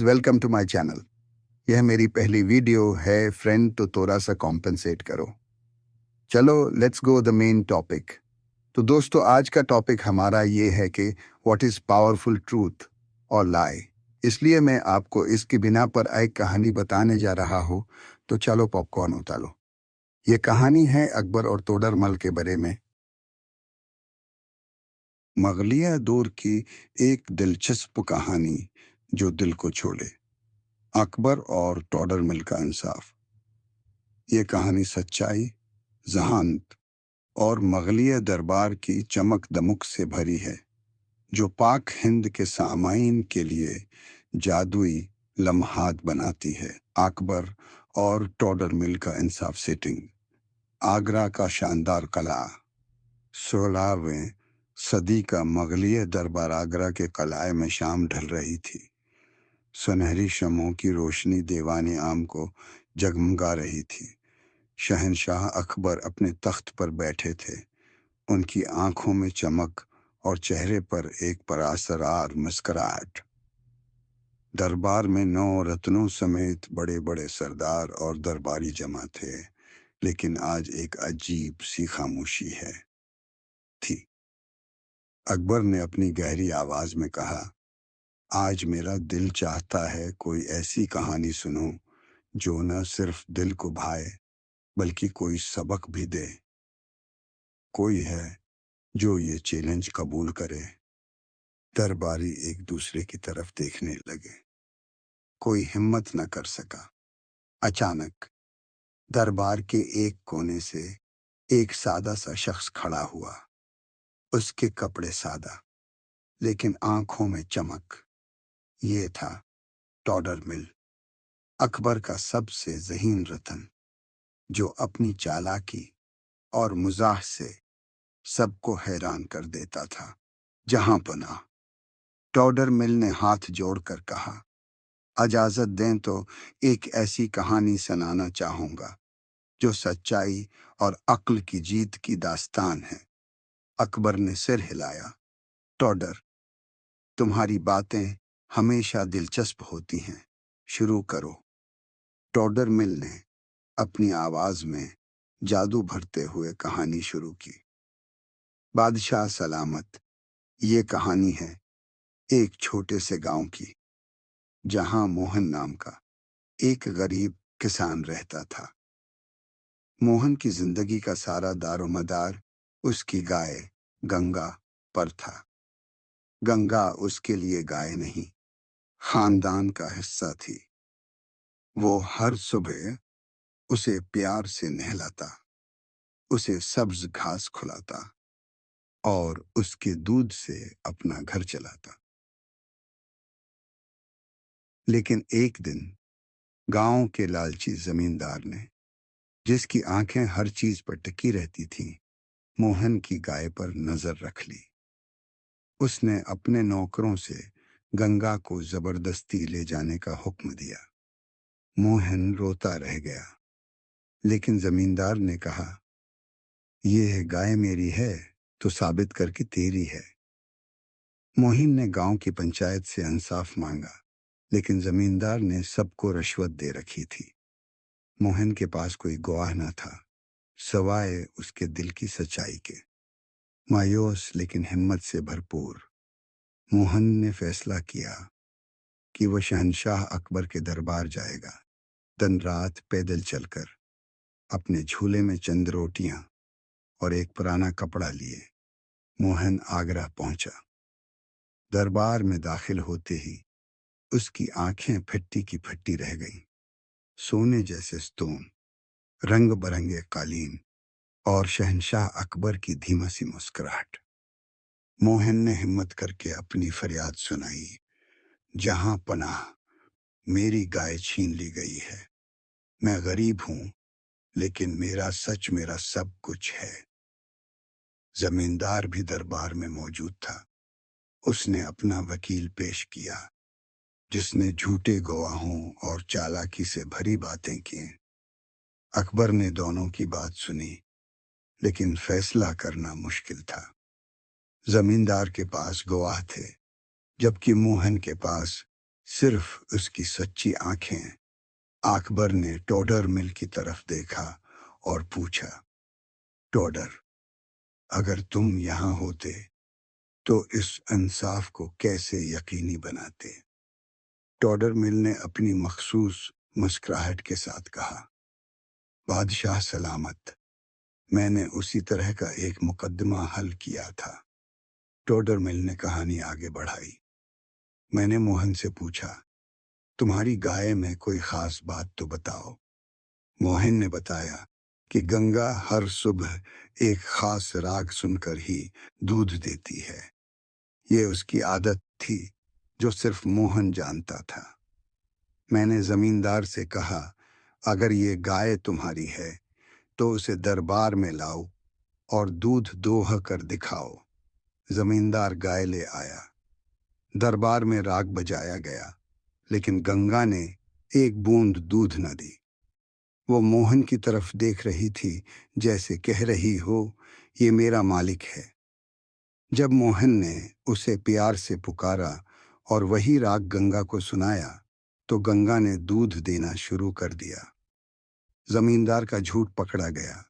Welcome to my channel. यह मेरी पहली वीडियो है फ्रेंड, तो थोड़ा सा कॉम्पेंसेट करो। चलो let's go the main topic. तो दोस्तों, आज का टॉपिक हमारा ये है कि व्हाट इज पावरफुल ट्रूथ और लाई। इसलिए मैं आपको इसकी बिना पर एक कहानी बताने जा रहा हूँ। तो चलो पॉपकॉर्न उतारो। ये कहानी है अकबर और तोडरमल के बारे में। मुगलिया दौर की एक दिलचस्प कहानी जो दिल को छोड़े। अकबर और टोडरमल का इंसाफ। ये कहानी सच्चाई, जहानत और मुगलिया दरबार की चमक दमक से भरी है, जो पाक हिंद के सामाइन के लिए जादुई लम्हात बनाती है। अकबर और टोडरमल का इंसाफ सिटिंग। आगरा का शानदार किला। 16वीं सदी का मुगलिया दरबार आगरा के किले में शाम ढल रही थी। सुनहरी शमों की रोशनी दीवाने आम को जगमगा रही थी। शहनशाह अकबर अपने तख्त पर बैठे थे, उनकी आंखों में चमक और चेहरे पर एक परासरार मुस्कुराहट। दरबार में 9 रत्नों समेत बड़े बड़े सरदार और दरबारी जमा थे, लेकिन आज एक अजीब सी खामोशी है थी। अकबर ने अपनी गहरी आवाज में कहा, आज मेरा दिल चाहता है कोई ऐसी कहानी सुनो जो न सिर्फ दिल को भाए बल्कि कोई सबक भी दे। कोई है जो ये चैलेंज कबूल करे। दरबारी एक दूसरे की तरफ देखने लगे। कोई हिम्मत न कर सका। अचानक दरबार के एक कोने से एक सादा सा शख्स खड़ा हुआ। उसके कपड़े सादा, लेकिन आंखों में चमक। ये था टोडरमिल, अकबर का सबसे ज़हीन रतन, जो अपनी चालाकी और मुजाह से सबको हैरान कर देता था। जहां पना टोडरमिल ने हाथ जोड़कर कहा, इजाजत दें तो एक ऐसी कहानी सुनाना चाहूंगा जो सच्चाई और अक्ल की जीत की दास्तान है। अकबर ने सिर हिलाया। टोडर, तुम्हारी बातें हमेशा दिलचस्प होती हैं, शुरू करो। टोडरमिल ने अपनी आवाज में जादू भरते हुए कहानी शुरू की। बादशाह सलामत, ये कहानी है एक छोटे से गांव की, जहां मोहन नाम का एक गरीब किसान रहता था। मोहन की जिंदगी का सारा दारोमदार उसकी गाय गंगा पर था। गंगा उसके लिए गाय नहीं, खानदान का हिस्सा थी। वो हर सुबह उसे प्यार से नहलाता, उसे सब्ज घास खिलाता और उसके दूध से अपना घर चलाता। लेकिन एक दिन गांव के लालची जमींदार ने, जिसकी आंखें हर चीज पर टिकी रहती थीं, मोहन की गाय पर नजर रख ली। उसने अपने नौकरों से गंगा को जबरदस्ती ले जाने का हुक्म दिया। मोहन रोता रह गया, लेकिन जमींदार ने कहा, यह गाय मेरी है तो साबित करके तेरी है। मोहिन ने गांव की पंचायत से इंसाफ मांगा, लेकिन जमींदार ने सबको रिश्वत दे रखी थी। मोहन के पास कोई गवाह न था, सवाए उसके दिल की सच्चाई के। मायूस लेकिन हिम्मत से भरपूर, मोहन ने फैसला किया कि वह शहनशाह अकबर के दरबार जाएगा। दिन रात पैदल चलकर, अपने झूले में चंद रोटियां और एक पुराना कपड़ा लिए, मोहन आगरा पहुंचा। दरबार में दाखिल होते ही उसकी आंखें फट्टी की फट्टी रह गईं। सोने जैसे स्तून, रंग बरंगे कालीन और शहनशाह अकबर की धीमा सी मुस्कुराहट। मोहन ने हिम्मत करके अपनी फरियाद सुनाई, जहां पनाह, मेरी गाय छीन ली गई है। मैं गरीब हूं, लेकिन मेरा सच मेरा सब कुछ है। जमींदार भी दरबार में मौजूद था। उसने अपना वकील पेश किया, जिसने झूठे गवाहों और चालाकी से भरी बातें की। अकबर ने दोनों की बात सुनी, लेकिन फैसला करना मुश्किल था। जमींदार के पास गवाह थे, जबकि मोहन के पास सिर्फ उसकी सच्ची आंखें। अकबर ने टोडर मिल की तरफ देखा और पूछा, टोडर, अगर तुम यहाँ होते तो इस इंसाफ को कैसे यकीनी बनाते? टोडर मिल ने अपनी मखसूस मुस्कुराहट के साथ कहा, बादशाह सलामत, मैंने उसी तरह का एक मुकदमा हल किया था। टोडर मिल ने कहानी आगे बढ़ाई। मैंने मोहन से पूछा, तुम्हारी गाय में कोई खास बात तो बताओ। मोहन ने बताया कि गंगा हर सुबह एक खास राग सुनकर ही दूध देती है। ये उसकी आदत थी जो सिर्फ मोहन जानता था। मैंने जमींदार से कहा, अगर ये गाय तुम्हारी है तो उसे दरबार में लाओ और दूध दोह कर दिखाओ। जमींदार गाय ले आया। दरबार में राग बजाया गया, लेकिन गंगा ने एक बूंद दूध न दी। वो मोहन की तरफ देख रही थी, जैसे कह रही हो, ये मेरा मालिक है। जब मोहन ने उसे प्यार से पुकारा और वही राग गंगा को सुनाया, तो गंगा ने दूध देना शुरू कर दिया। जमींदार का झूठ पकड़ा गया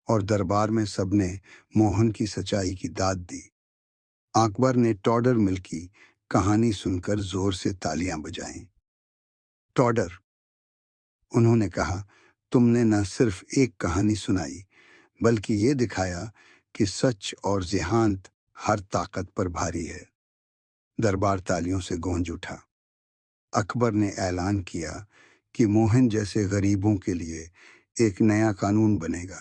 और दरबार में सबने मोहन की सच्चाई की दाद दी। अकबर ने टोडर मिल की कहानी सुनकर जोर से तालियां बजाईं। टोडर, उन्होंने कहा, तुमने न सिर्फ एक कहानी सुनाई, बल्कि ये दिखाया कि सच और जेहानत हर ताकत पर भारी है। दरबार तालियों से गूंज उठा। अकबर ने ऐलान किया कि मोहन जैसे गरीबों के लिए एक नया कानून बनेगा,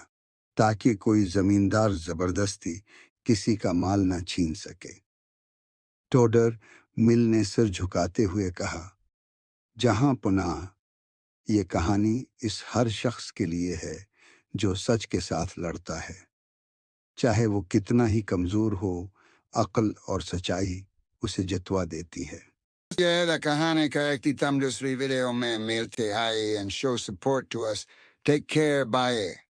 ताकि कोई जमींदार जबरदस्ती किसी का माल न छीन सके। टोडर मिल ने सिर झुकाते हुए कहा, जहां पुनाह, ये कहानी इस हर शख्स के लिए है जो सच के साथ लड़ता है, चाहे वो कितना ही कमजोर हो। अक्ल और सच्चाई उसे जितवा देती है। Yeah, la kahane ka ektitam video me milte hai and show support to us. Take care, bye.